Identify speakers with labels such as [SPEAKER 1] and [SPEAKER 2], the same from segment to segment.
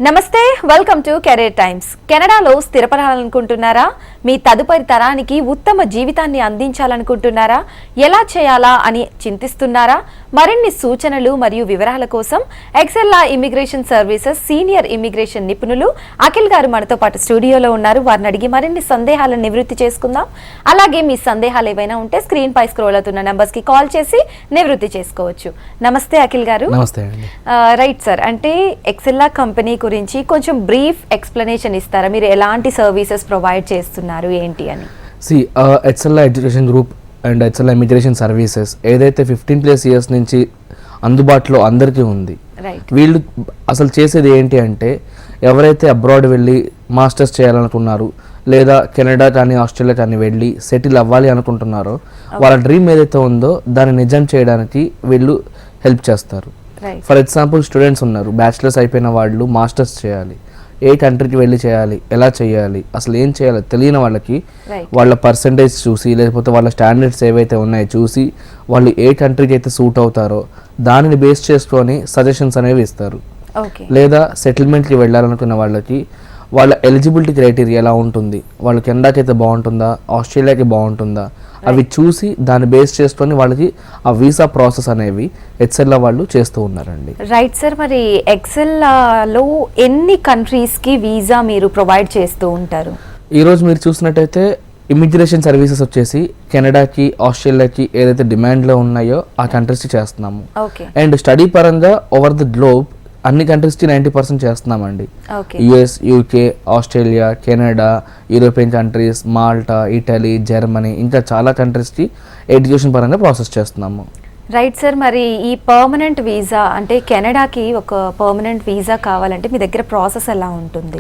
[SPEAKER 1] నమస్తే, welcome to career times. కెనడాలో స్థిరపడాలనుకుంటున్నారా? మీ తదుపరి తరానికి ఉత్తమ జీవితాన్ని అందించాలనుకుంటున్నారా? ఎలా చేయాలా అని చింతిస్తున్నారా? మరిన్ని సూచనలు మరియు వివరాల కోసం ఎక్సెల్లా ఇమిగ్రేషన్ సర్వీసెస్ సీనియర్ ఇమిగ్రేషన్ నిపుణులు అఖిల్ గారు మనతో పాటు స్టూడియోలో ఉన్నారు. వారిని అడిగి మరిన్ని సందేహాలను నివృత్తి చేసుకుందాం. అలాగే మీ సందేహాలు ఏవైనా ఉంటే స్క్రీన్ పై స్క్రోల్ అవుతున్న నంబర్స్ కి కాల్ చేసి నివృత్తి చేసుకోవచ్చు. నమస్తే అఖిల్ గారు.
[SPEAKER 2] నమస్తే అండి.
[SPEAKER 1] రైట్ సార్, అంటే ఎక్సెల్లా కంపెనీ గురించి కొంచెం బ్రీఫ్ ఎక్స్ప్లెనేషన్ ఇస్తారా? మీరు ఎలాంటి సర్వీసెస్ ప్రొవైడ్ చేస్తున్నారు ఏంటి అని?
[SPEAKER 2] Excella education group and Excella immigration services ఏదైతే 15+ ఇయర్స్ నుంచి అందుబాటులో అందరికీ ఉంది. వీళ్ళు అసలు చేసేది ఏంటి అంటే, ఎవరైతే అబ్రాడ్ వెళ్ళి మాస్టర్స్ చేయాలనుకున్నారు లేదా కెనడా కానీ ఆస్ట్రేలియా కానీ వెళ్ళి సెటిల్ అవ్వాలి అనుకుంటున్నారో వాళ్ళ డ్రీమ్ ఏదైతే ఉందో దాన్ని నిజం చేయడానికి వీళ్ళు హెల్ప్ చేస్తారు. ఫర్ ఎగ్జాంపుల్, స్టూడెంట్స్ ఉన్నారు, బ్యాచిలర్స్ అయిపోయిన వాళ్ళు మాస్టర్స్ చేయాలి, ఏ కంట్రీకి వెళ్ళి చేయాలి, ఎలా చేయాలి, అసలు ఏం చేయాలి తెలియని వాళ్ళకి వాళ్ళ పర్సంటేజ్ చూసి లేకపోతే వాళ్ళ స్టాండర్డ్స్ ఏవైతే ఉన్నాయో చూసి వాళ్ళు ఏ కంట్రీకి అయితే సూట్ అవుతారో దానిని బేస్ చేసుకొని సజెషన్స్ అనేవి ఇస్తారు. లేదా సెటిల్మెంట్కి వెళ్ళాలనుకున్న వాళ్ళకి వాళ్ళ ఎలిజిబిలిటీ క్రైటీరియా ఎలా ఉంటుంది, వాళ్ళు కెనడాకి అయితే బాగుంటుందా, ఆస్ట్రేలియాకి బాగుంటుందా, అవి చూసి దాన్ని బేస్ చేసుకొని వాళ్ళకి ఆ వీసా ప్రాసెస్ అనేవి ఎక్సెల్లా వాళ్ళు చేస్తూ ఉన్నారండి.
[SPEAKER 1] రైట్ సార్, మరి ఎక్సెల్లాలో ఎన్ని కంట్రీస్కి వీసా మీరు ప్రొవైడ్ చేస్తూ ఉంటారు?
[SPEAKER 2] ఈరోజు మీరు చూసినట్టయితే ఇమిగ్రేషన్ సర్వీసెస్ వచ్చేసి కెనడాకి ఆస్ట్రేలియాకి ఏదైతే డిమాండ్లో ఉన్నాయో ఆ కంట్రీస్కి చేస్తున్నాము. అండ్ స్టడీ పరంగా ఓవర్ ది గ్లోబ్ అన్ని కంట్రీస్కి 90% చేస్తున్నామండి. US, UK, Australia, Canada, European countries, Malta, Italy, Germany, ఇంకా చాలా కంట్రీస్కి ఎడ్యుకేషన్ పరంగా ప్రాసెస్ చేస్తున్నాము.
[SPEAKER 1] రైట్ సార్, మరి ఈ పర్మనెంట్ వీసా అంటే కెనడాకి ఒక పర్మనెంట్ వీసా కావాలంటే మీ దగ్గర ప్రాసెస్ ఎలా ఉంటుంది?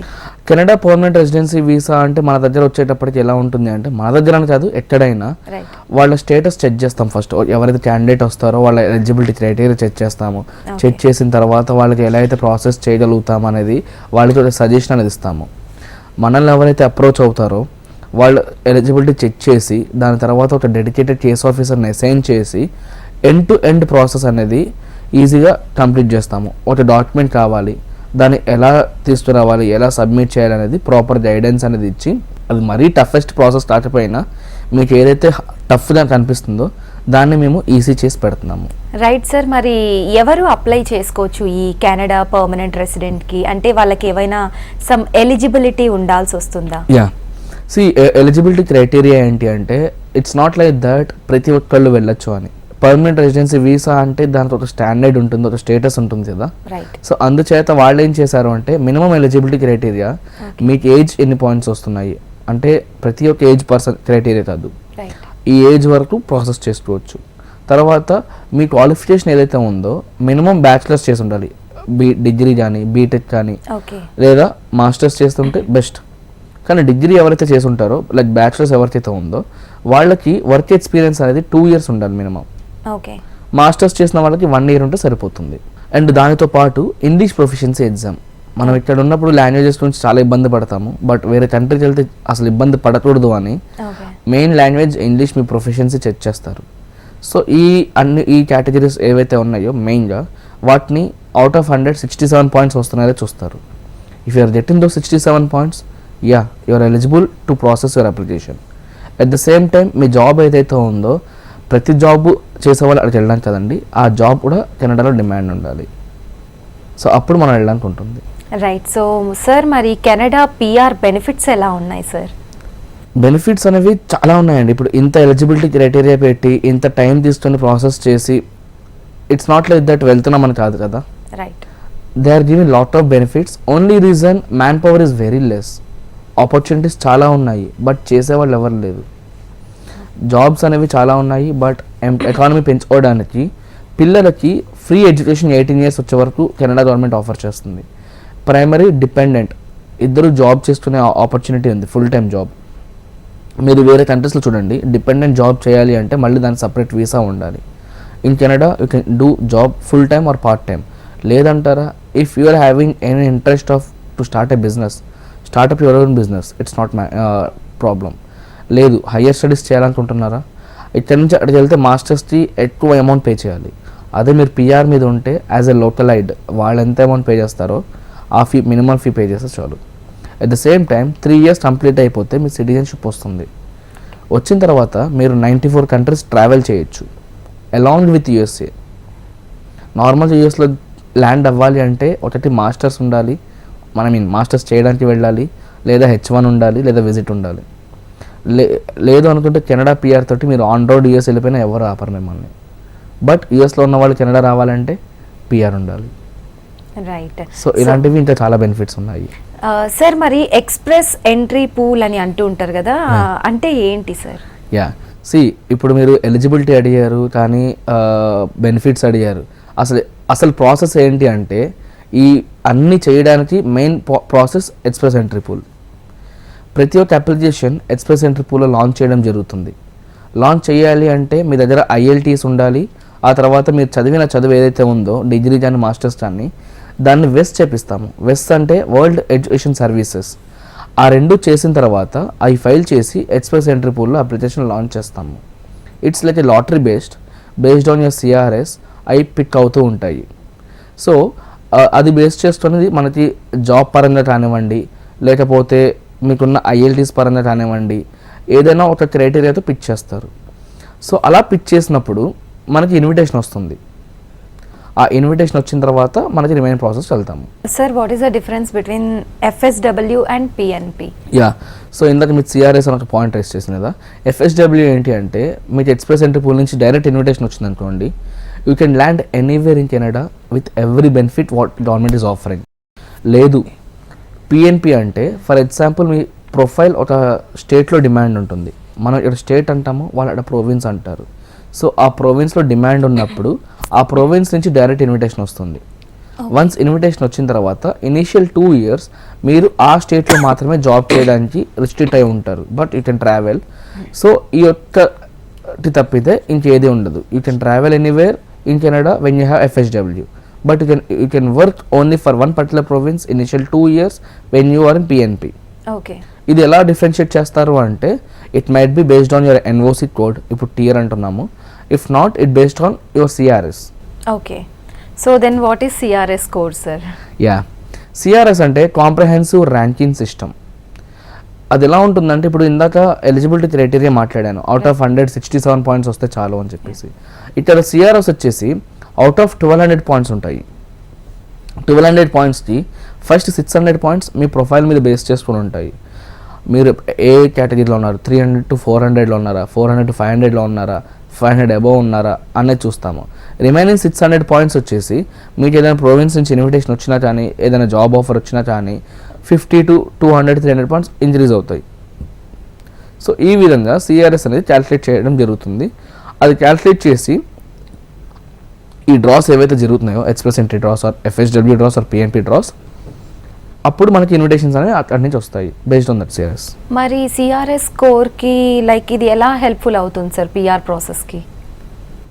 [SPEAKER 2] కెనడా పర్మనెంట్ రెసిడెన్సీ వీసా అంటే మన దగ్గర వచ్చేటప్పటికి ఎలా ఉంటుంది అంటే, మన దగ్గర కాదు ఎక్కడైనా వాళ్ళ స్టేటస్ చెక్ చేస్తాం. ఫస్ట్ ఎవరైతే క్యాండిడేట్ వస్తారో వాళ్ళ ఎలిజిబిలిటీ క్రైటీరియా చెక్ చేస్తాము. చెక్ చేసిన తర్వాత వాళ్ళకి ఎలా అయితే ప్రాసెస్ చేయగలుగుతాం అనేది వాళ్ళకి ఒక సజెషన్ అనేది ఇస్తాము. మనల్ని ఎవరైతే అప్రోచ్ అవుతారో వాళ్ళ ఎలిజిబిలిటీ చెక్ చేసి దాని తర్వాత ఒక డెడికేటెడ్ కేస్ ఆఫీసర్ని అసైన్ చేసి ఎండ్ టు ఎండ్ ప్రాసెస్ అనేది ఈజీగా కంప్లీట్ చేస్తాము. ఒక డాక్యుమెంట్ కావాలి, దాన్ని ఎలా తీసుకురావాలి, ఎలా సబ్మిట్ చేయాలి అనేది ప్రాపర్ గైడెన్స్ అనేది ఇచ్చి, అది మరీ టఫెస్ట్ ప్రాసెస్ కాకపోయినా మీకు ఏదైతే టఫ్గా కనిపిస్తుందో దాన్ని మేము ఈజీ చేసి పెడుతున్నాము.
[SPEAKER 1] రైట్ సార్, మరి ఎవరు అప్లై చేసుకోవచ్చు ఈ కెనడా పర్మనెంట్ రెసిడెంట్కి? అంటే వాళ్ళకి ఏమైనా సమ్ ఎలిజిబిలిటీ ఉండాల్సి వస్తుందా?
[SPEAKER 2] ఎలిజిబిలిటీ క్రైటీరియా ఏంటి అంటే, ఇట్స్ నాట్ లైక్ దట్ ప్రతి ఒక్కళ్ళు వెళ్ళొచ్చు అని. పర్మనెంట్ రెసిడెన్సీ వీసా అంటే దానికి ఒక స్టాండర్డ్ ఉంటుంది, ఒక స్టేటస్ ఉంటుంది కదా. సో అందుచేత వాళ్ళు ఏం చేశారు అంటే, మినిమం ఎలిజిబిలిటీ క్రైటీరియా మీకు ఏజ్ ఎన్ని పాయింట్స్ వస్తున్నాయి అంటే, ప్రతి ఒక్క ఏజ్ పర్సన్ క్రైటీరియా కాదు, ఈ ఏజ్ వరకు ప్రాసెస్ చేసుకోవచ్చు. తర్వాత మీ క్వాలిఫికేషన్ ఏదైతే ఉందో మినిమం బ్యాచిలర్స్ చేసి ఉండాలి, డిగ్రీ కానీ బీటెక్ కానీ లేదా మాస్టర్స్ చేస్తుంటే బెస్ట్. కానీ డిగ్రీ ఎవరైతే చేసి ఉంటారో లైక్ బ్యాచిలర్స్ ఎవరికైతే ఉందో వాళ్ళకి వర్క్ ఎక్స్పీరియన్స్ అనేది 2 years ఉండాలి మినిమం. మాస్టర్స్ చేసిన వాళ్ళకి 1 year ఉంటే సరిపోతుంది. అండ్ దానితో పాటు ఇంగ్లీష్ ప్రొఫిషియన్సీ ఎగ్జామ్. మనం ఇక్కడ ఉన్నప్పుడు లాంగ్వేజెస్ గురించి చాలా ఇబ్బంది పడతాము, బట్ వేరే కంట్రీకి వెళ్తే అసలు ఇబ్బంది పడకూడదు అని మెయిన్ లాంగ్వేజ్ ఇంగ్లీష్ మీ ప్రొఫిషియన్సీ చెక్ చేస్తారు. సో ఈ కేటగిరీస్ ఏవైతే ఉన్నాయో మెయిన్గా వాటిని అవుట్ ఆఫ్ 100 67 points వస్తున్నాయో చూస్తారు. If you're getting though 67 points, you're eligible to process your application. At the same time మీ జాబ్ ఏదైతే ఉందో ప్రతి జాబ్ చేసేవాళ్ళు అక్కడికి వెళ్ళడానికి కదండి, ఆ జాబ్ కూడా కెనడాలో డిమాండ్ ఉండాలి. సో అప్పుడు మనం వెళ్ళడానికి ఉంటుంది.
[SPEAKER 1] రైట్. సో సార్, మరి కెనడా పిఆర్ బెనిఫిట్స్ ఎలా ఉన్నాయి సార్?
[SPEAKER 2] బెనిఫిట్స్ అనేవి చాలా ఉన్నాయండి. ఇప్పుడు ఇంత ఎలిజిబిలిటీ క్రైటీరియా పెట్టి ఇంత టైం తీసుకొని ప్రాసెస్ చేసి ఇట్స్ నాట్ లైక్ దట్ వెళ్తున్నామని కాదు కదా.
[SPEAKER 1] Right.
[SPEAKER 2] They are giving lot of benefits. Only reason manpower is very less. Opportunities చాలా ఉన్నాయి బట్ చేసేవాళ్ళు ఎవరు లేదు. జాబ్స్ అనేవి చాలా ఉన్నాయి బట్ ఎకానమీ పెంచుకోవడానికి పిల్లలకి ఫ్రీ ఎడ్యుకేషన్ 18 years వచ్చే వరకు కెనడా గవర్నమెంట్ ఆఫర్ చేస్తుంది. ప్రైమరీ, డిపెండెంట్ ఇద్దరు జాబ్ చేసుకునే ఆపర్చునిటీ ఉంది, ఫుల్ టైం జాబ్. మీరు వేరే కంట్రీస్లో చూడండి, డిపెండెంట్ జాబ్ చేయాలి అంటే మళ్ళీ దానికి సపరేట్ వీసా ఉండాలి. In Canada you can do job full time or part time. లేదంటారా, if you are having any interest of to start a business, startup your own business, it's not my problem. లేదు, higher studies చేయాలనుకుంటున్నారా, ఇక్కడ నుంచి అక్కడికి వెళ్తే మాస్టర్స్కి ఎక్కువ amount pay చేయాలి. అదే మీరు పిఆర్ మీద ఉంటే యాజ్ ఎ లోకలైడ్ వాళ్ళు ఎంత అమౌంట్ పే చేస్తారో ఆ ఫీ మినిమం ఫీ పే చేస్తే చాలు. At the same time 3 years complete అయిపోతే మీ సిటిజన్షిప్ వస్తుంది. వచ్చిన తర్వాత మీరు 94 countries ట్రావెల్ చేయొచ్చు అలాంగ్ విత్ USA. నార్మల్ యూఎస్లో ల్యాండ్ అవ్వాలి అంటే ఒకటి మాస్టర్స్ ఉండాలి, మాస్టర్స్ చేయడానికి వెళ్ళాలి, లేదా H1 ఉండాలి, లేదా విజిట్ ఉండాలి. లేదు అనుకుంటే కెనడా PR తోటి మీరు ఆన్ రోడ్ US వెళ్ళిపోయినా ఎవరు ఆపరు మిమ్మల్ని. బట్ యూఎస్లో ఉన్న వాళ్ళు కెనడా రావాలంటే PR ఉండాలి.
[SPEAKER 1] రైట్.
[SPEAKER 2] సో ఇలాంటివి ఇంకా చాలా బెనిఫిట్స్ ఉన్నాయి.
[SPEAKER 1] సార్ మరి ఎక్స్ప్రెస్ ఎంట్రీ పూల్ అని అంటూ ఉంటారు కదా, అంటే ఏంటి సార్?
[SPEAKER 2] ఇప్పుడు మీరు ఎలిజిబిలిటీ అడిగారు కానీ బెనిఫిట్స్ అడిగారు. అసలు ప్రాసెస్ ఏంటి అంటే ఈ అన్ని చేయడానికి main process express entry pool. ప్రతి ఒక్క అప్లికేషన్ ఎక్స్ప్రెస్ ఎంట్రీ పూల్లో లాంచ్ చేయడం జరుగుతుంది. లాంచ్ చేయాలి అంటే మీ దగ్గర IELTS ఉండాలి. ఆ తర్వాత మీరు చదివిన చదువు ఏదైతే ఉందో డిగ్రీ కానీ మాస్టర్స్ కానీ దాన్ని వెస్ చేపిస్తాము. వెస్ అంటే వరల్డ్ ఎడ్యుకేషన్ సర్వీసెస్. ఆ రెండు చేసిన తర్వాత అవి ఫైల్ చేసి ఎక్స్ప్రెస్ ఎంట్రీ పూల్లో అప్లికేషన్ లాంచ్ చేస్తాము. It's like A lottery based on your CRS అవి పిక్ అవుతూ ఉంటాయి. సో అది బేస్ చేస్తున్నది మనకి జాబ్ పరంగా కానివ్వండి, లేకపోతే మీకున్న IELTS పరంగా కానివ్వండి, ఏదైనా ఒక క్రైటీరియాతో పిక్ చేస్తారు. సో అలా పిక్ చేసినప్పుడు మనకి ఇన్విటేషన్ వస్తుంది. ఆ ఇన్విటేషన్ వచ్చిన తర్వాత మనకి రిమైన్ ప్రాసెస్ వెళ్తాము.
[SPEAKER 1] Sir what is the difference between FSW and PNP?
[SPEAKER 2] So ఇందాక మీకు CRS అని ఒక పాయింట్ రైస్ చేసింది కదా. FSW ఏంటి అంటే మీకు ఎక్స్ప్రెస్ ఎంట్రీ పూల్ నుంచి డైరెక్ట్ ఇన్విటేషన్ వచ్చింది అనుకోండి, you can land anywhere in Canada with every benefit what government is offering. లేదు PNP అంటే ఫర్ ఎగ్జాంపుల్ మీ ప్రొఫైల్ ఒక స్టేట్లో డిమాండ్ ఉంటుంది. మనం ఇక్కడ స్టేట్ అంటాము, వాళ్ళు అక్కడ ప్రోవిన్స్ అంటారు. సో ఆ ప్రోవిన్స్లో డిమాండ్ ఉన్నప్పుడు ఆ ప్రోవిన్స్ నుంచి డైరెక్ట్ ఇన్విటేషన్ వస్తుంది. వన్స్ ఇన్విటేషన్ వచ్చిన తర్వాత ఇనీషియల్ 2 years మీరు ఆ స్టేట్లో మాత్రమే జాబ్ చేయడానికి రిస్ట్రిక్ట్ అయి ఉంటారు. But you can travel. So ఈ ఒక్కటి తప్పితే ఇంకేది ఉండదు. You can travel anywhere in Canada when you have FSW. But you can work only for one particular province initial 2 years when you are in PNP.
[SPEAKER 1] Okay.
[SPEAKER 2] ఇది ఎలా differentiate చేస్తారు అంటే it might be based on your NOC code, ఇప్పుడు tier అంటున్నాము. If not it based on your CRS.
[SPEAKER 1] Okay. So then what is CRS code sir?
[SPEAKER 2] CRS అంటే comprehensive ranking system. అది ఎలా ఉంటుందంటే ఇప్పుడు ఇందాక ఎలిజిబిలిటీ క్రైటీరియా మాట్లాడాను, అవుట్ ఆఫ్ 100 67 points వస్తే చాలు అని చెప్పేసి. ఇక్కడ CRS వచ్చేసి అవుట్ ఆఫ్ 1200 points ఉంటాయి. 1200 pointsకి ఫస్ట్ 600 points మీ ప్రొఫైల్ మీద బేస్ చేసుకుని ఉంటాయి. మీరు ఏ కేటగిరీలో ఉన్నారు, 300 to 400లో ఉన్నారా, 400 to 500లో ఉన్నారా, 500 above ఉన్నారా అనేది చూస్తాము. రిమైనింగ్ 600 points వచ్చేసి మీకు ఏదైనా ప్రోవిన్స్ నుంచి ఇన్విటేషన్ వచ్చినా కానీ, ఏదైనా జాబ్ ఆఫర్ వచ్చినా కానీ 50 to 200 300 points ఇంక్రీజ్ అవుతాయి. సో ఈ విధంగా CRS అనేది క్యాల్కులేట్ చేయడం జరుగుతుంది. అది క్యాల్కులేట్ చేసి ఈ డ్రాస్ ఏవైతే జరుగుతున్నాయో express entry draws or FSW draws or PNP draws, అప్పుడు మనకి ఇన్విటేషన్స్ అనేవి అక్కడి నుంచి వస్తాయి బేస్డ్ ఆన్ దట్ CRS.
[SPEAKER 1] మరి CRS స్కోర్కి లైక్ ఇది ఎలా హెల్ప్ఫుల్ అవుతుంది సార్ PR ప్రాసెస్కి?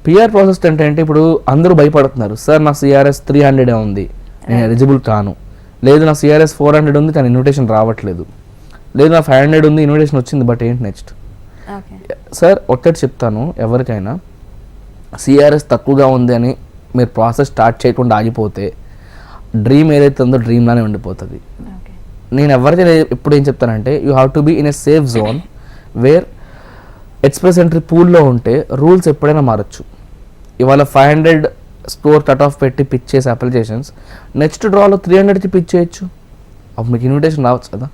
[SPEAKER 2] PR ప్రాసెస్ అంటే ఇప్పుడు అందరూ భయపడుతున్నారు, సార్ నా CRS 300 ఉంది, నేను ఎలిజిబుల్ కాను. లేదు నా CRS 400 ఉంది కానీ ఇన్విటేషన్ రావట్లేదు. లేదు నా 500 ఉంది, ఇన్విటేషన్ వచ్చింది, బట్ ఏంటి నెక్స్ట్? సార్ ఒక్కటి చెప్తాను, ఎవరికైనా CRS తక్కువగా ఉంది అని మీరు ప్రాసెస్ స్టార్ట్ చేయకుండా ఆగిపోతే డ్రీమ్ ఏదైతే ఉందో డ్రీమ్లానే ఉండిపోతుంది. నేను ఎవరికైనా ఎప్పుడు ఏం చెప్తానంటే you have to be in a safe zone where express entry పూల్లో ఉంటే రూల్స్ ఎప్పుడైనా మారచ్చు. ఇవాళ 500 స్కోర్ కట్ ఆఫ్ పెట్టి పిక్ చేసే అప్లికేషన్స్ నెక్స్ట్ డ్రాలో 300కి పిక్ చేయొచ్చు, అప్పుడు మీకు ఇన్విటేషన్ రావచ్చు కదా.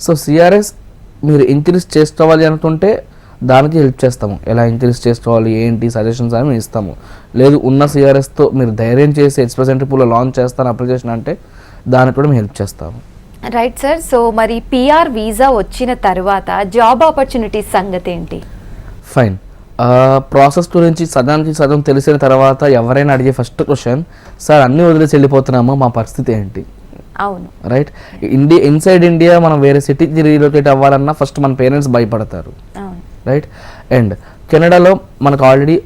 [SPEAKER 2] సో CRS మీరు ఇంక్రీజ్ చేసుకోవాలి అనుకుంటే దానికి హెల్ప్ చేస్తాము. ఎలా ఇంక్రీజ్ చేసుకోవాలి ఏంటి సజెషన్స్ అని మేము ఇస్తాము. లేదు ఉన్న CRSతో మీరు ధైర్యం చేసి ఎక్స్ప్రెస్ ఎంట్రీ పూల్లో లాంచ్ చేస్తాను అప్లికేషన్ అంటే దానికి కూడా మేము హెల్ప్ చేస్తాము.
[SPEAKER 1] Right sir. సో మరి PR వీసా వచ్చిన తర్వాత జాబ్ ఆపర్చునిటీస్ సంగతి ఏంటి?
[SPEAKER 2] ఫైన్. ప్రాసెస్ గురించి సగం తెలిసిన తర్వాత ఎవరైనా అడిగే ఫస్ట్ క్వశ్చన్, సార్ అన్నీ వదిలేసి వెళ్ళిపోతున్నామో మా పరిస్థితి ఏంటి?
[SPEAKER 1] అవును,
[SPEAKER 2] రైట్. ఇన్సైడ్ ఇండియా మనం వేరే సిటీకి రీలొకేట్ అవ్వాలన్నా ఫస్ట్ మన పేరెంట్స్ భయపడతారు, రైట్. అండ్ కెనడాలో మనకు ఆల్రెడీ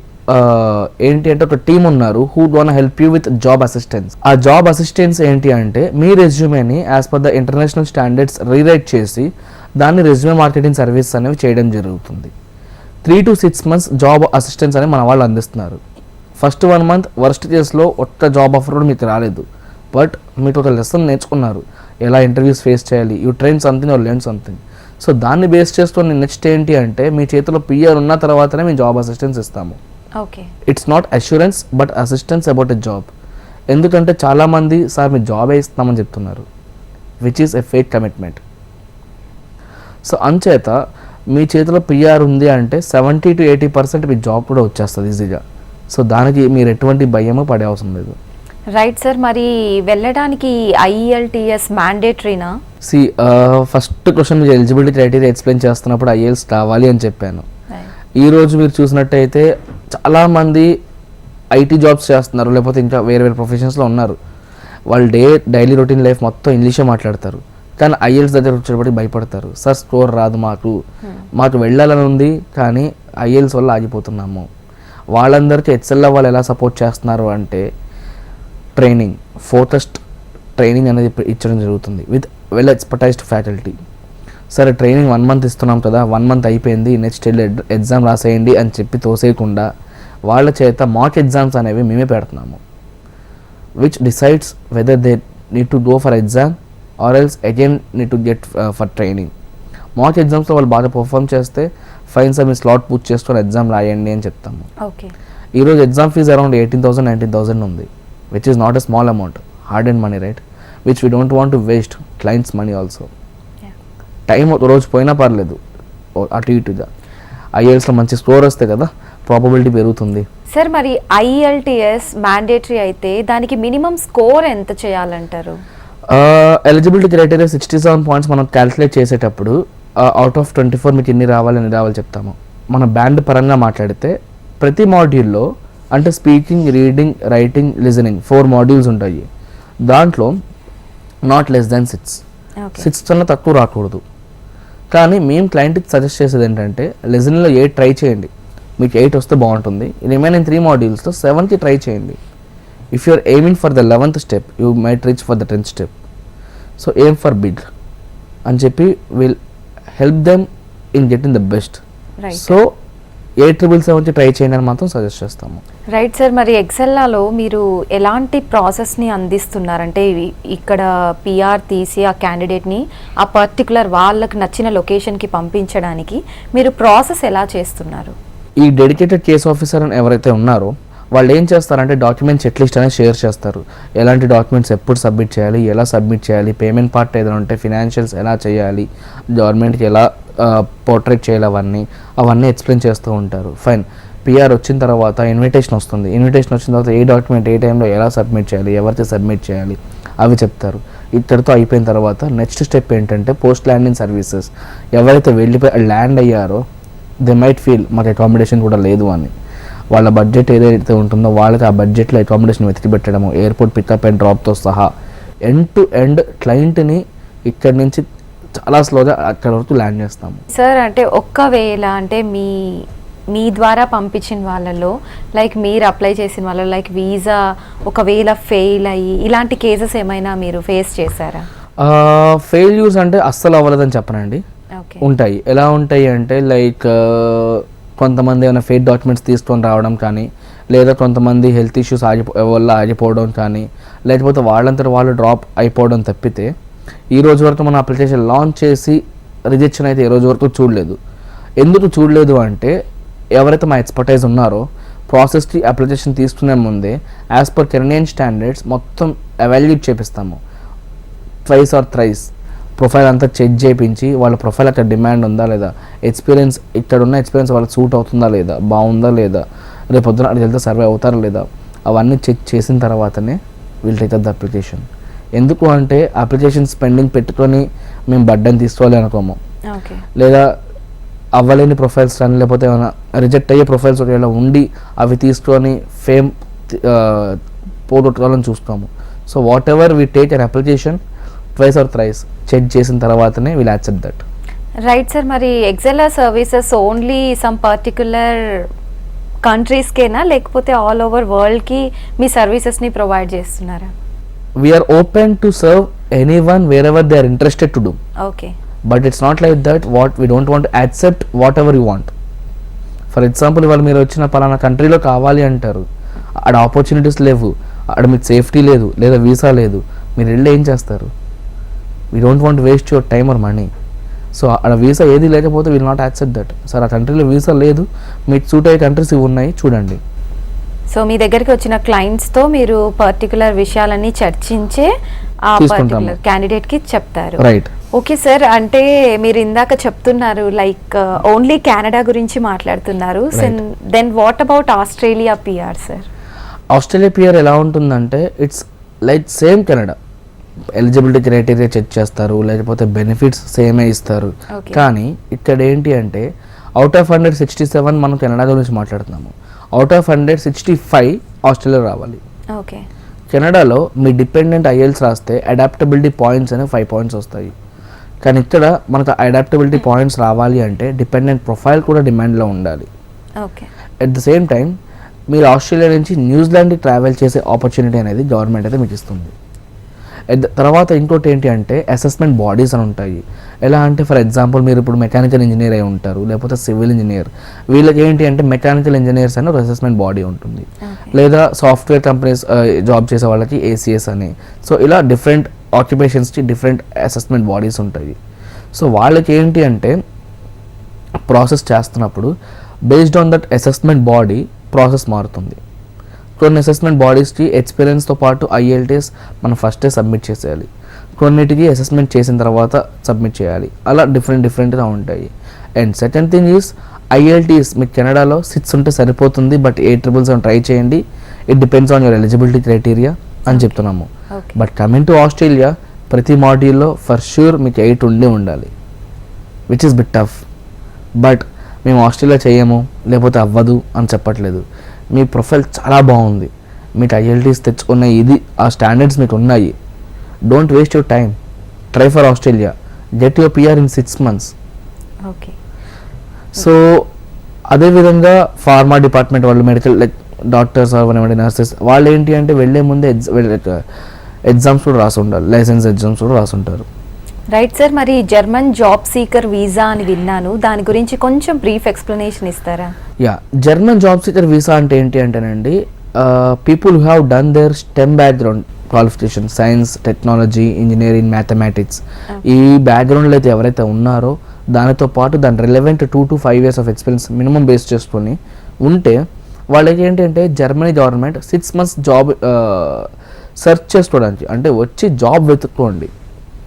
[SPEAKER 2] ఏంటి అంటే ఒక టీమ్ ఉన్నారు who gonna help you with job assistance. ఆ జాబ్ అసిస్టెన్స్ ఏంటి అంటే మీ రెజ్యూమేని as per the international standards rewrite చేసి దాన్ని రెజ్యూమే మార్కెటింగ్ సర్వీస్ అనేవి చేయడం జరుగుతుంది. 3 to 6 months జాబ్ అసిస్టెన్స్ అని మన వాళ్ళు అందిస్తున్నారు. ఫస్ట్ 1 month వర్స్ట్ కేసులో ఒక్క జాబ్ ఆఫర్ కూడా మీకు రాలేదు, బట్ మీరు ఒక లెసన్ నేర్చుకున్నారు, ఎలా ఇంటర్వ్యూస్ ఫేస్ చేయాలి, you train something or learn something. So దాన్ని బేస్ చేసుకొని నెక్స్ట్ ఏంటి అంటే మీ చేతిలో పిఆర్ ఉన్న తర్వాతనే మేము జాబ్ అసిస్టెన్స్ ఇస్తాము.
[SPEAKER 1] Okay,
[SPEAKER 2] it's not assurance but assistance about a job. ఎందుకంటే చాలామంది సార్ మీరు జాబే ఇస్తామని చెప్తున్నారు, which is a fake commitment. So అంచేత మీ చేతిలో పిఆర్ ఉంది అంటే 70 to 80% మీ జాబ్ కూడా వచ్చేస్తుంది ఈజీగా. సో దానికి మీరు ఎటువంటి భయము పడే అవసరం లేదు.
[SPEAKER 1] Right sir. మరి వెళ్ళడానికి IELTS మ్యాండేటరీనా?
[SPEAKER 2] ఫస్ట్ క్వశ్చన్ మీరు ఎలిజిబిలిటీ క్రైటీరియా ఎక్స్ప్లెయిన్ చేస్తున్నప్పుడు IELTS కావాలి అని చెప్పాను. ఈరోజు మీరు చూసినట్టయితే చాలామంది IT జాబ్స్ చేస్తున్నారు, లేకపోతే ఇంకా వేరే వేరే ప్రొఫెషన్స్లో ఉన్నారు. వాళ్ళు డైలీ రొటీన్ లైఫ్ మొత్తం ఇంగ్లీషే మాట్లాడతారు, కానీ IELTS దగ్గర వచ్చేటప్పటికి భయపడతారు. సార్ స్కోర్ రాదు, మాకు వెళ్ళాలని ఉంది కానీ IELTS వల్ల ఆగిపోతున్నాము. వాళ్ళందరికీ HCL వాళ్ళు ఎలా సపోర్ట్ చేస్తున్నారు అంటే ట్రైనింగ్, ఫోకస్డ్ ట్రైనింగ్ అనేది ఇచ్చడం జరుగుతుంది విత్ వెల్ ఎక్స్పర్టైజ్డ్ ఫ్యాకల్టీ. సరే ట్రైనింగ్ 1 month ఇస్తున్నాం కదా, 1 month అయిపోయింది, నెక్స్ట్ ఎగ్జామ్ రాసేయండి అని చెప్పి తోసేయకుండా వాళ్ళ చేత మాక్ ఎగ్జామ్స్ అనేవి మేమే పెడుతున్నాము, which decides whether they need to go for exam or else again need to get for training. Mock ఎగ్జామ్స్లో వాళ్ళు బాగా పర్ఫామ్ చేస్తే ఫైన్ సార్ మీ స్లాట్ పూచ్ చేసుకొని ఎగ్జామ్ రాయండి అని చెప్తాము. ఈరోజు ఎగ్జామ్ ఫీజు అరౌండ్ 18,000 19,000 ఉంది, which is not a small amount, hard and money, right, which we don't want to waste clients money also. Time ఒక రోజు పోయినా పర్లేదు, అటు ఇటుగా IELTSలో మంచి స్కోర్ వస్తే కదా ప్రాబబిలిటీ పెరుగుతుంది.
[SPEAKER 1] సార్ మరి IELTS మ్యాండేటరీ అయితే దానికి మినిమం స్కోర్ ఎంత చేయాలంటారు?
[SPEAKER 2] ఎలిజిబిలిటీ క్రైటీరియా 67 points మనం క్యాలిక్యులేట్ చేసేటప్పుడు అవుట్ ఆఫ్ 24 మీకు ఎన్ని రావాలి చెప్తాము. మన బ్యాండ్ పరంగా మాట్లాడితే ప్రతి మాడ్యూల్లో అంటే speaking, reading, writing, listening 4 modules ఉంటాయి. దాంట్లో నాట్ లెస్ దాన్ 6 కన్నా తక్కువ రాకూడదు. కానీ మేము క్లయింట్కి సజెస్ట్ చేసేది ఏంటంటే లిజనింగ్లో 8 ట్రై చేయండి, మీకు 8 వస్తే బాగుంటుంది. రిమైనింగ్ 3 modules 7కి ట్రై చేయండి. If you are aiming for the 11th step you might reach for the 10th step. So aim for big అని చెప్పి will help them in getting the best. So 877కి try చేయండి అని మాత్రం suggest చేస్తాము.
[SPEAKER 1] Right sir. మరి ఎక్సెల్లాలో మీరు ఎలాంటి ప్రాసెస్ని అందిస్తున్నారంటే ఇక్కడ PR తీసి ఆ క్యాండిడేట్ని ఆ పర్టికులర్ వాళ్ళకి నచ్చిన లొకేషన్కి పంపించడానికి మీరు ప్రాసెస్ ఎలా చేస్తున్నారు?
[SPEAKER 2] ఈ డెడికేటెడ్ కేస్ ఆఫీసర్ అని ఎవరైతే ఉన్నారో వాళ్ళు ఏం చేస్తారంటే డాక్యుమెంట్స్ చెక్ లిస్ట్ అనేది షేర్ చేస్తారు. ఎలాంటి డాక్యుమెంట్స్ ఎప్పుడు సబ్మిట్ చేయాలి, ఎలా సబ్మిట్ చేయాలి, పేమెంట్ పార్ట్ ఏదైనా ఉంటే ఫినాన్షియల్స్ ఎలా చేయాలి, గవర్నమెంట్కి ఎలా పోర్ట్రేట్ చేయాలి, అవన్నీ ఎక్స్ప్లెయిన్ చేస్తూ ఉంటారు. ఫైన్, PR వచ్చిన తర్వాత ఇన్విటేషన్ వస్తుంది. ఇన్విటేషన్ వచ్చిన తర్వాత ఏ డాక్యుమెంట్ ఏ టైంలో ఎలా సబ్మిట్ చేయాలి, ఎవరికి సబ్మిట్ చేయాలి అవి చెప్తారు. ఇక్కడితో అయిపోయిన తర్వాత నెక్స్ట్ స్టెప్ ఏంటంటే పోస్ట్ ల్యాండింగ్ సర్వీసెస్. ఎవరైతే వెళ్ళిపోయి ల్యాండ్ అయ్యారో దే మైట్ ఫీల్ మాకు అకామిడేషన్ కూడా లేదు అని. వాళ్ళ బడ్జెట్ ఏదైతే ఉంటుందో వాళ్ళకి ఆ బడ్జెట్లో అకామిడేషన్ వెతికి పెట్టడము, ఎయిర్పోర్ట్ పికప్ అండ్ డ్రాప్తో సహా ఎండ్ టు ఎండ్ క్లయింట్ని ఇక్కడి నుంచి చాలా స్లోగా అక్కడ వరకు ల్యాండ్ చేస్తాము.
[SPEAKER 1] సార్ అంటే ఒక్కవేళ అంటే మీ ద్వారా పంపించిన వాళ్ళలో లైక్ మీరు అప్లై చేసిన వాళ్ళలో లైక్ వీసా ఒకవేళ ఫెయిల్ అయ్యి ఇలాంటి కేసెస్ ఏమైనా మీరు ఫేస్ చేశారా?
[SPEAKER 2] ఫెయిల్యూర్స్ అంటే అస్సలు అవ్వలేదని చెప్పనండి, ఉంటాయి. ఎలా ఉంటాయి అంటే లైక్ కొంతమంది ఏమైనా ఫేక్ డాక్యుమెంట్స్ తీసుకొని రావడం కానీ, లేదా కొంతమంది హెల్త్ ఇష్యూస్ వల్ల ఆగిపోవడం కానీ, లేకపోతే వాళ్ళంతా వాళ్ళు డ్రాప్ అయిపోవడం తప్పితే ఈ రోజు వరకు మనం అప్లికేషన్ లాంచ్ చేసి రిజెక్షన్ అయితే ఈ రోజు వరకు చూడలేదు. ఎందుకు చూడలేదు అంటే ఎవరైతే మా ఎక్స్పర్టైజ్ ఉన్నారో ప్రాసెస్కి అప్లికేషన్ తీసుకునే ముందే యాజ్ పర్ కెనడియన్ స్టాండర్డ్స్ మొత్తం ఎవాల్యుయేట్ చేపిస్తాము. ట్వైస్ ఆర్ థ్రైస్ ప్రొఫైల్ అంతా చెక్ చేయించి వాళ్ళ ప్రొఫైల్ అక్కడ డిమాండ్ ఉందా లేదా, ఎక్స్పీరియన్స్ ఇక్కడ ఉన్న ఎక్స్పీరియన్స్ వాళ్ళకి సూట్ అవుతుందా లేదా, బాగుందా లేదా, రేపు పొద్దున అక్కడికి వెళ్తే సర్వే అవుతారా లేదా, అవన్నీ చెక్ చేసిన తర్వాతనే విల్ టేక్ ద అప్లికేషన్. ఎందుకు అంటే అప్లికేషన్ స్పెండింగ్ పెట్టుకొని మేము బడ్డని తీసుకోవాలి అనుకోము, లేదా అవ్వలేని ప్రొఫైల్స్ కానీ లేకపోతే ఏమైనా రిజెక్ట్ అయ్యే ప్రొఫైల్స్ ఒకవేళ ఉండి అవి తీసుకొని ఫేమ్ పోగొట్టుకోవాలని చూస్తాము. So whatever we take an application twice or thrice check చేసిన తర్వాతనే will accept that.
[SPEAKER 1] Right sir. మరి Excel services only some particular కంట్రీస్కేనా లేకపోతే ఆల్ ఓవర్ వరల్డ్కి మీ సర్వీసెస్ని ప్రొవైడ్ చేస్తున్నారా?
[SPEAKER 2] We are open to serve anyone wherever they are interested to do.
[SPEAKER 1] Okay.
[SPEAKER 2] But it's not like that what we don't want accept whatever you want. For example ఇవాళ మీరు వచ్చిన పలానా కంట్రీలో కావాలి అంటారు, అక్కడ ఆపర్చునిటీస్ లేవు, అక్కడ మీకు సేఫ్టీ లేదు లేదా వీసా లేదు, మీరు వెళ్ళి ఏం చేస్తారు? We don't want waste your time or money. So అక్కడ వీసా ఏది లేకపోతే will not accept that. Sir ఆ కంట్రీలో వీసా లేదు, మీకు సూట్ అయ్యే కంట్రీస్ ఇవి ఉన్నాయి చూడండి.
[SPEAKER 1] సో మీ దగ్గరికి వచ్చిన క్లయింట్స్తో మీరు పర్టికులర్ విషయాలన్నీ చర్చించే ఆ పర్టికులర్ క్యాండిడేట్కి చెప్తారు.
[SPEAKER 2] రైట్.
[SPEAKER 1] ఓకే సార్, అంటే మీరు ఇందాక చెప్తున్నారు లైక్ ఓన్లీ కెనడా గురించి మాట్లాడుతున్నారు. Then what about Australia PR sir?
[SPEAKER 2] Australia PR ఎలా ఉంటుందంటే it's like same Canada. Eligibility criteria check చేస్తారు, లేకపోతే బెనిఫిట్స్ సేమే ఇస్తారు. కానీ ఇక్కడ ఏంటి అంటే అవుట్ ఆఫ్ 167 మనం కెనడా గురించి మాట్లాడుతున్నాము, అవుట్ ఆఫ్ 165 ఆస్ట్రేలియా రావాలి.
[SPEAKER 1] ఓకే.
[SPEAKER 2] కెనడాలో మీ డిపెండెంట్ ఐఎల్స్ రాస్తే అడాప్టబిలిటీ పాయింట్స్ అనే 5 పాయింట్స్ వస్తాయి. కానీ ఇక్కడ మనకు అడాప్టబిలిటీ పాయింట్స్ రావాలి అంటే డిపెండెంట్ ప్రొఫైల్ కూడా డిమాండ్లో ఉండాలి.
[SPEAKER 1] Okay.
[SPEAKER 2] At the same time మీరు ఆస్ట్రేలియా నుంచి న్యూజిలాండ్కి ట్రావెల్ చేసే ఆపర్చునిటీ అనేది గవర్నమెంట్ అయితే మీకు ఇస్తుంది. తర్వాత ఇంకోటి ఏంటి అంటే అసెస్మెంట్ బాడీస్ అని ఉంటాయి. ఎలా అంటే ఫర్ ఎగ్జాంపుల్ మీరు ఇప్పుడు మెకానికల్ ఇంజనీర్ అయి ఉంటారు, లేకపోతే సివిల్ ఇంజనీర్. వీళ్ళకి ఏంటి అంటే మెకానికల్ ఇంజనీర్స్ అని ఒక అసెస్మెంట్ బాడీ ఉంటుంది, లేదా సాఫ్ట్వేర్ కంపెనీస్ జాబ్ చేసే వాళ్ళకి ఏసీఎస్ అని. సో ఇలా డిఫరెంట్ ఆక్యుపేషన్స్కి డిఫరెంట్ అసెస్మెంట్ బాడీస్ ఉంటాయి. సో వాళ్ళకి ఏంటి అంటే ప్రాసెస్ చేస్తున్నప్పుడు based on that assessment body process మారుతుంది. కొన్ని అసెస్మెంట్ బాడీస్కి ఎక్స్పీరియన్స్తో పాటు ఐఎల్టీఎస్ మనం ఫస్టే సబ్మిట్ చేసేయాలి, కొన్నిటికి అసెస్మెంట్ చేసిన తర్వాత సబ్మిట్ చేయాలి. అలా డిఫరెంట్గా ఉంటాయి. And second thing is IELTS మీకు కెనడాలో 6 ఉంటే సరిపోతుంది, బట్ 877 ట్రై చేయండి. It depends on your eligibility criteria అని చెప్తున్నాము. బట్ కమింగ్ టు ఆస్ట్రేలియా ప్రతి మాడ్యూల్లో ఫర్ ష్యూర్ మీకు 8 ఉండాలి, which is bit tough. But మేము ఆస్ట్రేలియా చేయము లేకపోతే అవ్వదు అని చెప్పట్లేదు. మీ ప్రొఫైల్ చాలా బాగుంది, మీకు ఐఎల్టీస్ తెచ్చుకున్న ఇది ఆ స్టాండర్డ్స్ మీకు ఉన్నాయి. Don't waste your time, try for Australia, get your PR in 6 months.
[SPEAKER 1] Okay.
[SPEAKER 2] So అదేవిధంగా ఫార్మా డిపార్ట్మెంట్ వాళ్ళు, మెడికల్ లైక్ డాక్టర్స్ అవన్నీ నర్సెస్, వాళ్ళు ఏంటి అంటే వెళ్ళే ముందే ఎగ్జామ్స్ కూడా రాసి ఉండాలి, లైసెన్స్ ఎగ్జామ్స్ కూడా రాసి ఉంటారు.
[SPEAKER 1] Right sir. మరి జర్మన్ జాబ్ సీకర్ వీసా అని విన్నాను, దాని గురించి కొంచెం బ్రీఫ్ ఎక్స్ప్లెనేషన్ ఇస్తారా?
[SPEAKER 2] Yeah, German job seeker visa అంటే ఏంటి అంటేనండి people who have done their STEM background qualification, science, technology, engineering, mathematics, ఈ బ్యాక్గ్రౌండ్లో అయితే ఎవరైతే ఉన్నారో దానితో పాటు దాని relevant 2 to 5 years of experience minimum base చేసుకొని ఉంటే వాళ్ళకి ఏంటంటే Germany government 6 months job search చేసుకోవడానికి, అంటే వచ్చి job వెతుక్కోండి.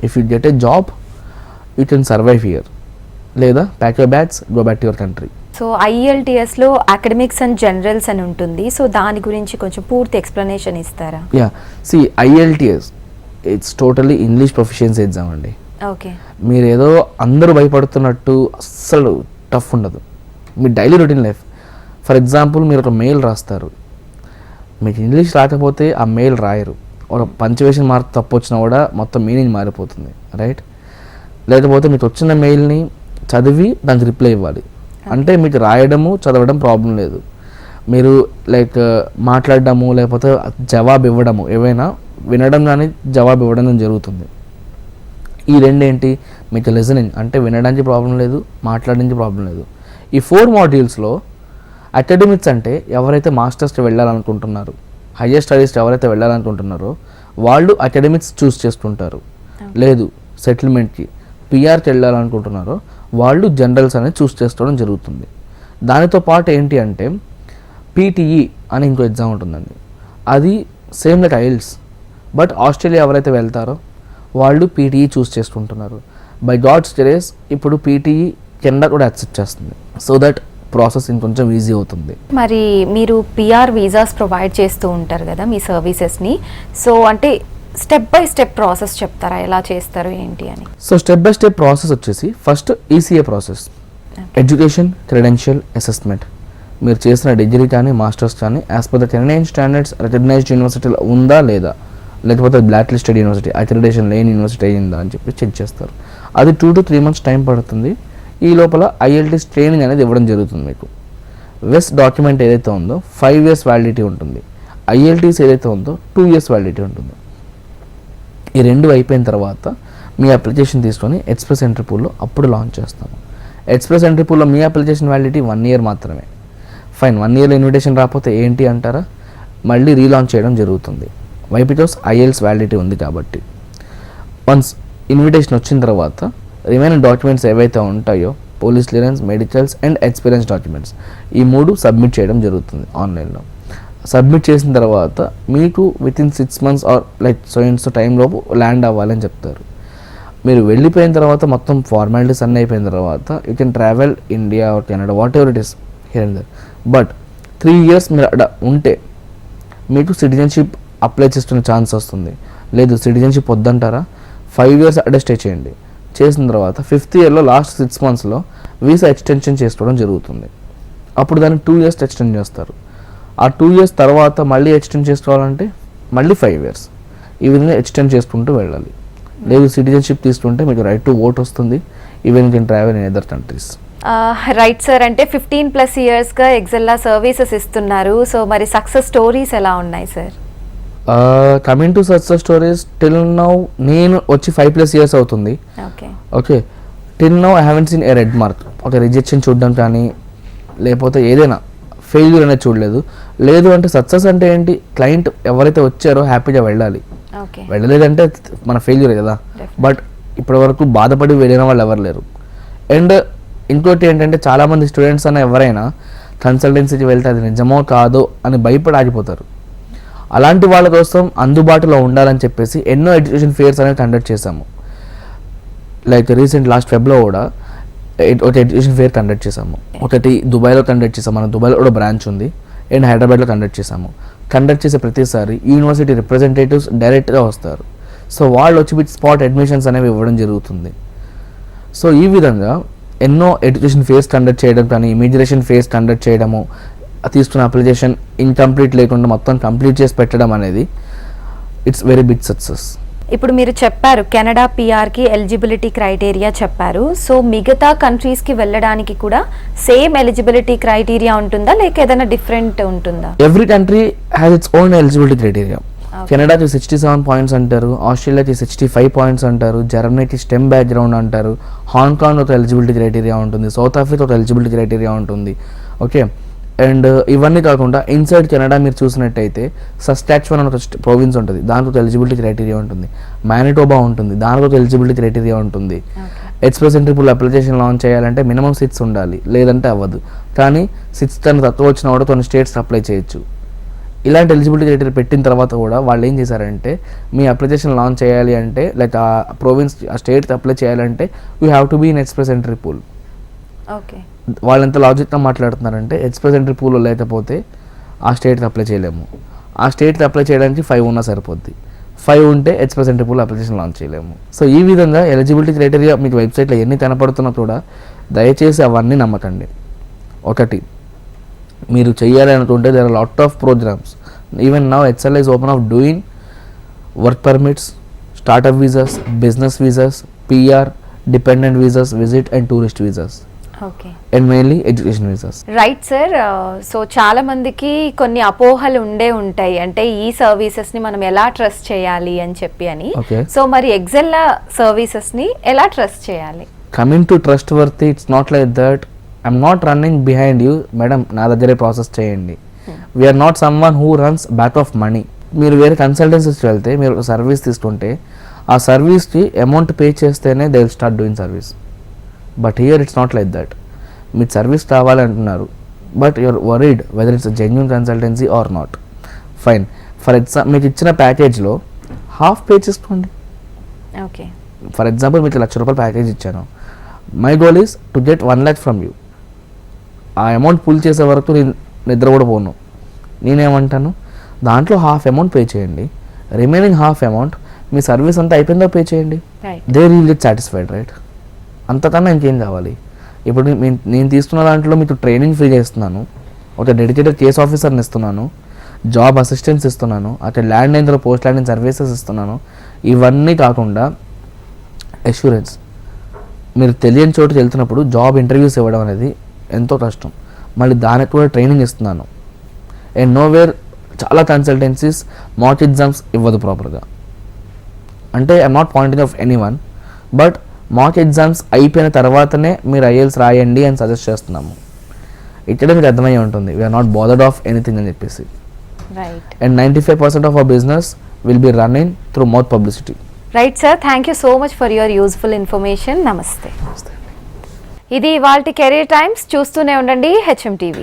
[SPEAKER 2] If you get a job you can survive here, లేదా pack your bags go back to your country.
[SPEAKER 1] So ఐఎల్టీఎస్లో academics and generals అని ఉంటుంది, సో దాని గురించి కొంచెం పూర్తి ఎక్స్ప్లెనేషన్ ఇస్తారా?
[SPEAKER 2] Yeah, see IELTS it's totally English proficiency exam అండి.
[SPEAKER 1] ఓకే.
[SPEAKER 2] మీరు ఏదో అందరూ భయపడుతున్నట్టు అస్సలు టఫ్ ఉండదు. మీ daily routine life, for example మీరు ఒక మెయిల్ రాస్తారు, మీకు ఇంగ్లీష్ రాకపోతే ఆ మెయిల్ రాయరు, ఒక పంక్చువేషన్ మార్క్ తప్పు వచ్చినా కూడా మొత్తం మీనింగ్ మారిపోతుంది, రైట్? లేకపోతే మీకు వచ్చిన మెయిల్ని చదివి దానికి రిప్లై ఇవ్వాలి. అంటే మీకు రాయడము చదవడం ప్రాబ్లం లేదు, మీరు లైక్ మాట్లాడడము లేకపోతే జవాబు ఇవ్వడము, ఏవైనా వినడం కానీ జవాబు ఇవ్వడం కానీ జరుగుతుంది. ఈ రెండేంటి, మీకు లిజనింగ్ అంటే వినడానికి ప్రాబ్లం లేదు, మాట్లాడడానికి ప్రాబ్లం లేదు. ఈ 4 modules అకాడమిక్స్ అంటే ఎవరైతే మాస్టర్స్కి వెళ్ళాలనుకుంటున్నారు, హయ్యర్ స్టడీస్కి ఎవరైతే వెళ్ళాలనుకుంటున్నారో వాళ్ళు అకాడమిక్స్ చూస్ చేసుకుంటారు. లేదు సెటిల్మెంట్కి పిఆర్కి వెళ్ళాలనుకుంటున్నారో వాళ్ళు జనరల్స్ అనేది చూస్ చేసుకోవడం జరుగుతుంది. దానితో పాటు ఏంటి అంటే పీటీఈ అని ఇంకో ఎగ్జామ్ ఉంటుందండి, అది same like IELTS, but Australia ఎవరైతే వెళ్తారో వాళ్ళు పీటీఈ చూస్ చేసుకుంటున్నారు. బై గాడ్స్ గ్రేస్ ఇప్పుడు పీటీఈ కెనడా కూడా యాక్సెప్ట్ చేస్తుంది, సో దట్ ప్రాసెస్ ఇంకొంచెం ఈజీ అవుతుంది.
[SPEAKER 1] మరి మీరు పిఆర్ వీసాస్ ప్రొవైడ్ చేస్తూ ఉంటారు కదా మీ సర్వీసెస్ని, సో అంటే స్టెప్ బై స్టెప్ ప్రాసెస్ చెప్తారా, ఎలా చేస్తారు ఏంటి అని?
[SPEAKER 2] So step by step process వచ్చేసి first ECA process, education credential assessment. మీరు చేసిన డిగ్రీ కానీ మాస్టర్స్ కానీ as per the Canadian standards recognised యూనివర్సిటీలో ఉందా లేదా, లేకపోతే బ్లాక్ లిస్టెడ్ యూనివర్సిటీ, అక్రిడిటేషన్ లేని యూనివర్సిటీ అయ్యిందా అని చెప్పి చెక్ చేస్తారు. అది 2 to 3 months టైం పడుతుంది. ఈ లోపల ఐఎల్టీఎస్ ట్రైనింగ్ అనేది ఇవ్వడం జరుగుతుంది మీకు. వెస్ట్ డాక్యుమెంట్ ఏదైతే ఉందో 5 years వ్యాలిడిటీ ఉంటుంది, ఐఎల్టీఎస్ ఏదైతే ఉందో 2 years వ్యాలిడిటీ ఉంటుంది. ఈ 2 అయిపోయిన తర్వాత మీ అప్లికేషన్ తీసుకొని ఎక్స్ప్రెస్ ఎంట్రీ పూల్లో అప్పుడు లాంచ్ చేస్తాము. ఎక్స్ప్రెస్ ఎంట్రీ పూల్లో మీ అప్లికేషన్ వ్యాలిడిటీ 1 year మాత్రమే. ఫైన్, 1 year ఇన్విటేషన్ రాకపోతే ఏంటి అంటారా, మళ్ళీ రీలాంచ్ చేయడం జరుగుతుంది. వై బికాస్ ఐఎల్స్ వ్యాలిడిటీ ఉంది కాబట్టి. వన్స్ ఇన్విటేషన్ వచ్చిన తర్వాత రిమైనింగ్ డాక్యుమెంట్స్ ఏవైతే ఉంటాయో police clearance, medicals and experience documents ఈ 3 సబ్మిట్ చేయడం జరుగుతుంది ఆన్లైన్లో. సబ్మిట్ చేసిన తర్వాత మీకు within 6 months or like so టైంలోపు ల్యాండ్ అవ్వాలని చెప్తారు. మీరు వెళ్ళిపోయిన తర్వాత మొత్తం ఫార్మాలిటీస్ అన్నీ అయిపోయిన తర్వాత you can travel India or Canada whatever it is here and there. But 3 years మీరు అక్కడ ఉంటే మీకు సిటిజన్షిప్ అప్లై చేసుకునే ఛాన్స్ వస్తుంది. లేదు సిటిజన్షిప్ వద్దంటారా, 5 years అక్కడే స్టే చేయండి. చేసిన తర్వాత 5th yearలో లాస్ట్ 6 monthsలో వీసా ఎక్స్టెన్షన్ చేసుకోవడం జరుగుతుంది. అప్పుడు దాన్ని 2 years ఎక్స్టెండ్ చేస్తారు. ఆ 2 years తర్వాత మళ్ళీ ఎక్స్టెండ్ చేసుకోవాలంటే మళ్ళీ 5 years. ఈ విధంగా ఎక్స్టెండ్ చేసుకుంటూ వెళ్ళాలి. లేదు సిటిజన్షిప్ తీసుకుంటే మీకు రైట్ టు ఓట్ వస్తుంది. Even you can travel in other countries.
[SPEAKER 1] Right sir, అంటే 15+ yearsగా ఎక్సెల్లా సర్వీసెస్ ఇస్తున్నారు. సో మరి సక్సెస్ స్టోరీస్ ఎలా ఉన్నాయి sir?
[SPEAKER 2] Coming to success stories, till now నేను వచ్చి 5+ years అవుతుంది. Okay, till now I haven't seen a red mark, ఒక రిజెక్షన్ చూడడం కానీ లేకపోతే ఏదైనా ఫెయిల్యూర్ అనేది చూడలేదు. లేదు అంటే సక్సెస్ అంటే ఏంటి, క్లయింట్ ఎవరైతే వచ్చారో హ్యాపీగా వెళ్ళాలి. వెళ్ళలేదంటే మన ఫెయిల్యూర్ కదా. బట్ ఇప్పటి వరకు బాధపడి వెళ్ళిన వాళ్ళు ఎవరు లేరు. అండ్ ఇంకోటి ఏంటంటే చాలామంది స్టూడెంట్స్ అన్న ఎవరైనా కన్సల్టెన్సీకి వెళ్తే అది నిజమో కాదో అని భయపడి ఆగిపోతారు. అలాంటి వాళ్ళ కోసం అందుబాటులో ఉండాలని చెప్పేసి ఎన్నో ఎడ్యుకేషన్ ఫేర్స్ అనేవి కండక్ట్ చేశాము. లైక్ రీసెంట్ లాస్ట్ ఫెబ్లో కూడా ఒక ఎడ్యుకేషన్ ఫేర్ కండక్ట్ చేసాము. ఒకటి దుబాయ్లో కండక్ట్ చేసాము, మన దుబాయ్లో కూడా బ్రాంచ్ ఉంది, అండ్ హైదరాబాద్లో కండక్ట్ చేసాము. కండక్ట్ చేసే ప్రతిసారి యూనివర్సిటీ రిప్రజెంటేటివ్స్ డైరెక్ట్గా వస్తారు. సో వాళ్ళు వచ్చి స్పాట్ అడ్మిషన్స్ అనేవి ఇవ్వడం జరుగుతుంది. సో ఈ విధంగా ఎన్నో ఎడ్యుకేషన్ ఫేర్స్ కండక్ట్ చేయడం కానీ, ఇమిగ్రేషన్ ఫేర్స్ కండక్ట్ చేయడము, తీసుకున్న అప్లికేషన్ ఇన్కంప్లీట్ లేకుండా మొత్తం కంప్లీట్ చేసి పెట్టడం అనేది ఇట్స్ వెరీ బిగ్ సక్సెస్.
[SPEAKER 1] ఇప్పుడు మీరు చెప్పారు కెనడా పిఆర్కి ఎలిజిబిలిటీ క్రైటీరియా చెప్పారు. సో మిగతా కంట్రీస్కి వెళ్ళడానికి కూడా సేమ్ ఎలిజిబిలిటీ క్రైటీరియా ఉంటుందా, లేక ఏదైనా డిఫరెంట్ ఉంటుందా?
[SPEAKER 2] Every country has its own eligibility criteria. కెనడాకి 67 points అంటారు, ఆస్ట్రేలియాకి 65 points అంటారు, జర్మనీకి స్టెమ్ బ్యాక్గ్రౌండ్ అంటారు, హాంకాంగ్ ఒక ఎలిజిబిలిటీ క్రైటీరియా ఉంటుంది, సౌత్ ఆఫ్రికా ఒక ఎలిజిబిలిటీ క్రైటీరియా ఉంటుంది. ఓకే, అండ్ ఇవన్నీ కాకుండా ఇన్సైడ్ కెనడా మీరు చూసినట్టయితే సస్కాచ్యువన్ అని ఒక ప్రొవిన్స్ ఉంటుంది, దానికి ఒక ఎలిజిబిలిటీ క్రైటీరియా ఉంటుంది. మానిటోబా ఉంటుంది, దానికి ఒక ఎలిజిబిలిటీ క్రైటీరియా ఉంటుంది. Express entry pool application launch చేయాలంటే మినిమం 6 ఉండాలి, లేదంటే అవ్వదు. కానీ 6 కన్నా తక్కువ వచ్చినా కూడా కొన్ని స్టేట్స్ అప్లై చేయొచ్చు. ఇలాంటి ఎలిజిబిలిటీ క్రైటీరియా పెట్టిన తర్వాత కూడా వాళ్ళు ఏం చేశారంటే, మీ అప్లికేషన్ లాంచ్ చేయాలి అంటే లైక్ ఆ ప్రొవిన్స్ ఆ స్టేట్కి అప్లై చేయాలంటే you have to be in express entry pool.
[SPEAKER 1] Okay,
[SPEAKER 2] వాళ్ళు ఎంత లాజిక్గా మాట్లాడుతున్నారంటే ఎక్స్ప్రెస్ ఎంట్రీ పూల్లో లేకపోతే ఆ స్టేట్కి అప్లై చేయలేము, ఆ స్టేట్కి అప్లై చేయడానికి 5 ఉన్నా సరిపోద్ది, 5 ఉంటే express entry pool application launch చేయలేము. సో ఈ విధంగా ఎలిజిబిలిటీ క్రైటీరియా మీకు వెబ్సైట్లో ఎన్ని కనపడుతున్నా కూడా దయచేసి అవన్నీ నమ్మకండి. ఒకటి, మీరు చెయ్యాలి అనుకుంటే there are lot of programmes. Even now HLI is open of doing work permits, startup visas, business visas, PR, dependent visas, visit and tourist visas.
[SPEAKER 1] Okay,
[SPEAKER 2] and mainly education visas.
[SPEAKER 1] Right sir. So చాలా మందికి కొన్ని అపోహలు ఉంటాయి, అంటే ఈ services ని మనం ఎలా ట్రస్ట్ చేయాలి అని చెప్పి అని. సో మరి ఎక్సెల్లా సర్వీసెస్ ని ఎలా ట్రస్ట్ చేయాలి?
[SPEAKER 2] Coming to trustworthy, it's not like that I'm not running behind you madam, నా దగ్గరే ప్రాసెస్ చేయండి. We're not someone who runs back of money. మీరు వేరే కన్సల్టెన్సీస్కి వెళ్తే మీరు ఒక సర్వీస్ తీసుకుంటే ఆ సర్వీస్కి అమౌంట్ పే చేస్తేనే they will start doing service. But here it's not like that. మీకు సర్వీస్ కావాలి అంటున్నారు, but you're worried whether it's genuine consultancy or not. Fine, for example మీకు ఇచ్చిన ప్యాకేజ్లో హాఫ్ పే చేసుకోండి.
[SPEAKER 1] ఓకే,
[SPEAKER 2] ఫర్ ఎగ్జాంపుల్ మీకు ₹1,00,000 package ఇచ్చాను, my goal is to get 1 lakh from you. ఆ అమౌంట్ పుల్ చేసే వరకు నేను నిద్ర కూడా పోను. నేనేమంటాను, దాంట్లో హాఫ్ అమౌంట్ పే చేయండి, రిమైనింగ్ హాఫ్ అమౌంట్ మీ సర్వీస్ అంతా అయిపోయిందో పే చేయండి. They will get satisfied, right? అంతకన్నా ఇంకేం కావాలి? ఇప్పుడు నేను తీసుకున్న దాంట్లో మీకు ట్రైనింగ్ ఫ్రీగా ఇస్తున్నాను, ఒక డెడికేటెడ్ కేస్ ఆఫీసర్ని ఇస్తున్నాను, జాబ్ అసిస్టెన్స్ ఇస్తున్నాను, అక్కడ ల్యాండ్ అయిన పోస్ట్ ల్యాండింగ్ సర్వీసెస్ ఇస్తున్నాను. ఇవన్నీ కాకుండా అష్యూరెన్స్, మీరు తెలియని చోటుకి వెళ్తున్నప్పుడు జాబ్ ఇంటర్వ్యూస్ ఇవ్వడం అనేది ఎంతో కష్టం, మళ్ళీ దానికి కూడా ట్రైనింగ్ ఇస్తున్నాను. అండ్ నోవేర్ చాలా కన్సల్టెన్సీస్ మాక్ ఎగ్జామ్స్ ఇవ్వదు ప్రాపర్గా. అంటే I'm not Poynting of any one, but mock exams అయిపోయిన తర్వాతనే మీరు ఐఎల్స్ రాయండి అని సజెస్ట్ చేస్తున్నాము. ఇక్కడ మీకు అర్థమయ్యే ఉంటుంది we're not bothered of anything అని చెప్పేసి.
[SPEAKER 1] Right
[SPEAKER 2] and 95% of our business will be running through mouth publicity.
[SPEAKER 1] Right sir, thank you so much for your useful information. నమస్తే. ఇది ఇవాల్టి కెరీర్ టైమ్స్. చూస్తూనే ఉండండి HM TV.